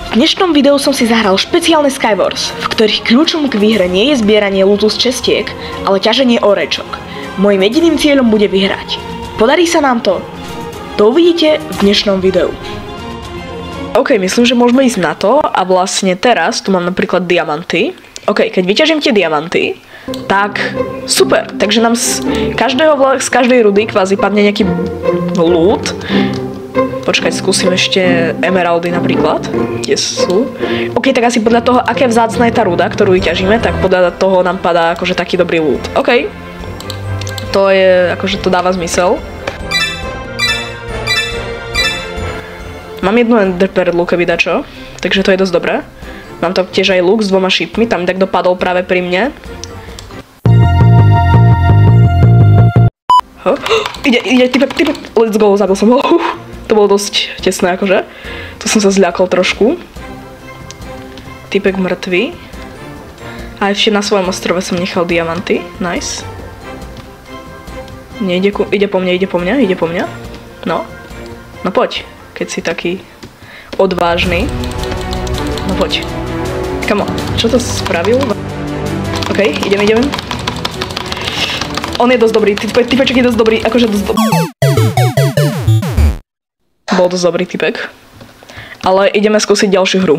V dnešnom videu som si zahral špeciálne Skywars, v ktorých kľúčom k výhre nie je zbieranie lootu z čestiek, ale ťaženie orečok. Mojím jediným cieľom bude vyhrať. Podarí sa nám to? To uvidíte v dnešnom videu. OK, myslím, že môžeme ísť na to a vlastne teraz tu mám napríklad diamanty. OK, keď vyťažím tie diamanty, tak super, takže nám z každej rudy kvázi padne nejaký loot. Počkať, skúsim ešte emeraldy napríklad. Kde sú? OK, tak asi podľa toho, aké vzácna je tá ruda, ktorú vyťažíme, tak podľa toho nám padá akože taký dobrý loot. OK. To je, akože to dáva zmysel. Mám jednu enderperlu, keby dačo, takže to je dosť dobré. Mám to tiež aj luk s 2 šípmi, tam tak dopadol práve pri mne. Ide, typek, let's go, zabil som ho. To bolo dosť tesné, akože. Tu som sa zľakol trošku. Typek mŕtvý. A ešte na svojom ostrove som nechal diamanty. Nice. Nie, ide po mňa. No. No poď, keď si taký odvážny. No poď. Come on, čo to spravil? OK, idem. On je dosť dobrý, typeček je dosť dobrý, akože dosť dobrý. Bol dosť dobrý typek. Ale ideme skúsiť ďalšiu hru.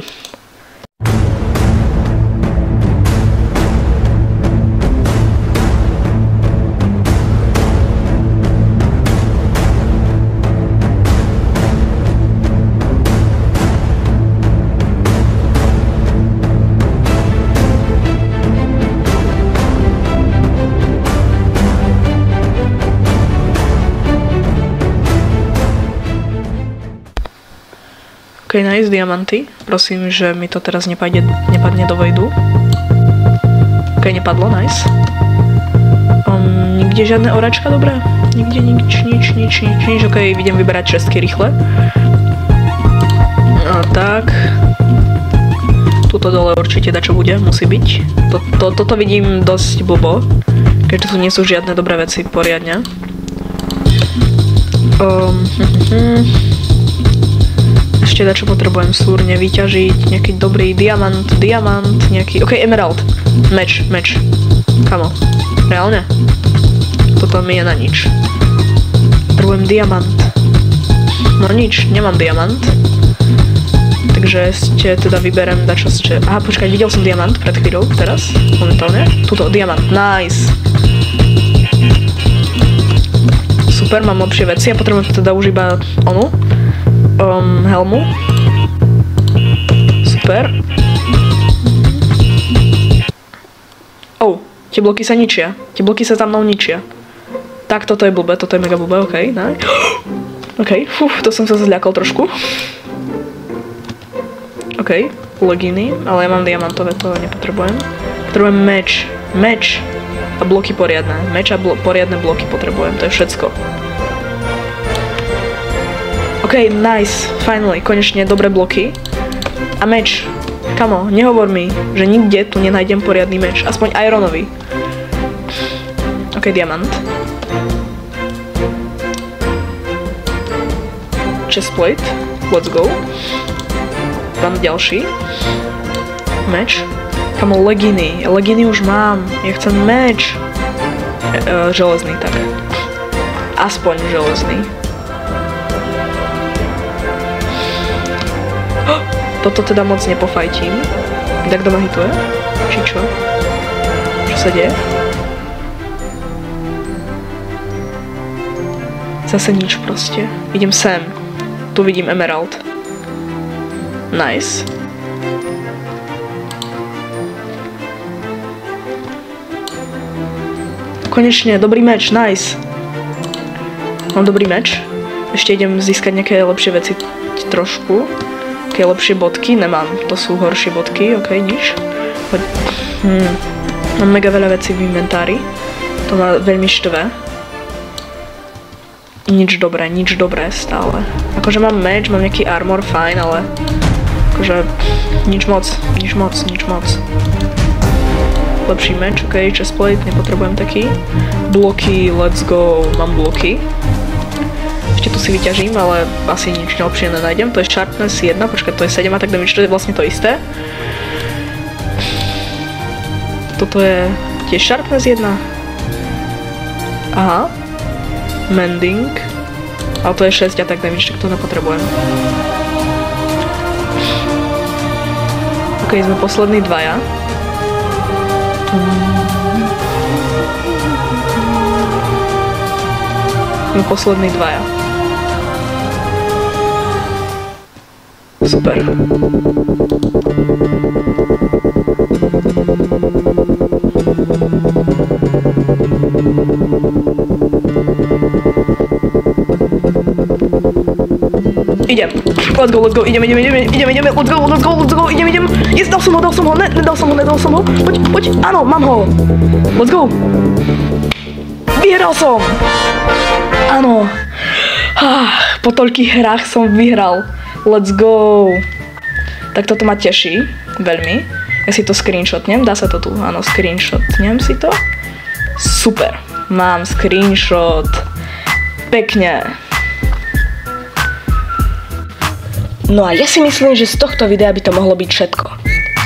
OK, nice, diamanty. Prosím, že mi to teraz nepadne do vojdu. OK, nepadlo, nice. Nikde žiadne oračka, dobré? Nikde nič. OK, idem vyberať čestky rýchle. A tak. Tuto dole určite dačo bude, musí byť. Toto vidím dosť blbo, keďže tu nie sú žiadne dobré veci poriadne. Ešte dačo potrebujem súrne vyťažiť, nejaký dobrý diamant, nejaký, OK, emerald, meč, kamo, reálne? Toto mi je na nič. Potrebujem diamant, no nič, nemám diamant, takže ešte teda vyberem dačo aha, počkaj, videl som diamant pred chvíľou, teraz, momentálne, tuto, diamant, nice. Super, mám lepšie veci a potrebujem teda už iba onu. Helmu. Super. Tie bloky sa ničia. Tie bloky sa tam mnou ničia. Tak, toto je blbé, toto je mega blbé, OK, nice. OK, to som sa zľakol trošku. OK, leginy, ale ja mám diamantové, to nepotrebujem. Potrebujem meč a bloky poriadne. Meč a poriadne bloky potrebujem, to je všetko. OK, nice, finally, konečne dobré bloky. A meč. Kamo, nehovor mi, že nikde tu nenájdem poriadny meč, aspoň ironový. OK, diamant. Chestplate, let's go. Mám ďalší. Meč. Kamo, leginy už mám, ja chcem meč. Železný, tak. Aspoň železný. Toto teda moc nepofajtím. Tak kto ma hituje? Či čo? Čo sa deje? Zase nič proste. Idem sem. Tu vidím emerald. Nice. Konečne, dobrý meč, nice. Mám dobrý meč. Ešte idem získať nejaké lepšie veci trošku. Lepšie bodky, nemám, to sú horšie bodky, OK, nič. Mám mega veľa vecí v inventári, to ma veľmi štve. Nič dobré stále. Akože mám meč, mám nejaký armor, fajn, ale akože nič moc. Lepší meč, OK, chestplate, nepotrebujem taký. Bloky, let's go, mám bloky. Ešte tu si vyťažím, ale asi nič neobširné nájdem. To je Sharpness 1, počkaj, to je 7 attack damage, to je vlastne to isté. Toto je tiež Sharpness 1. Aha. Mending. Ale to je 6 attack damage, tak to nepotrebujem. Ok, sme poslední dvaja. Sme poslední dvaja. Super. Idem. Let's go, idem, let's go, idem. Yes, dal som ho, nedal som ho. Poď, áno, mám ho. Let's go. Vyhral som. Áno. Po toľkých hrách som vyhral. Let's go. Tak toto ma teší veľmi. Ja si to screenshotnem, dá sa to tu, áno, screenshotnem si to. Super, mám screenshot. Pekne. No a ja si myslím, že z tohto videa by to mohlo byť všetko.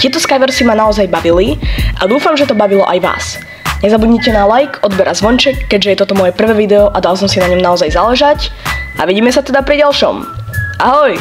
Tieto Skyversy ma naozaj bavili a dúfam, že to bavilo aj vás. Nezabudnite na like, odber a zvonček, keďže je toto moje prvé video a dal som si na ňom naozaj záležať. A vidíme sa teda pri ďalšom. Ahoj!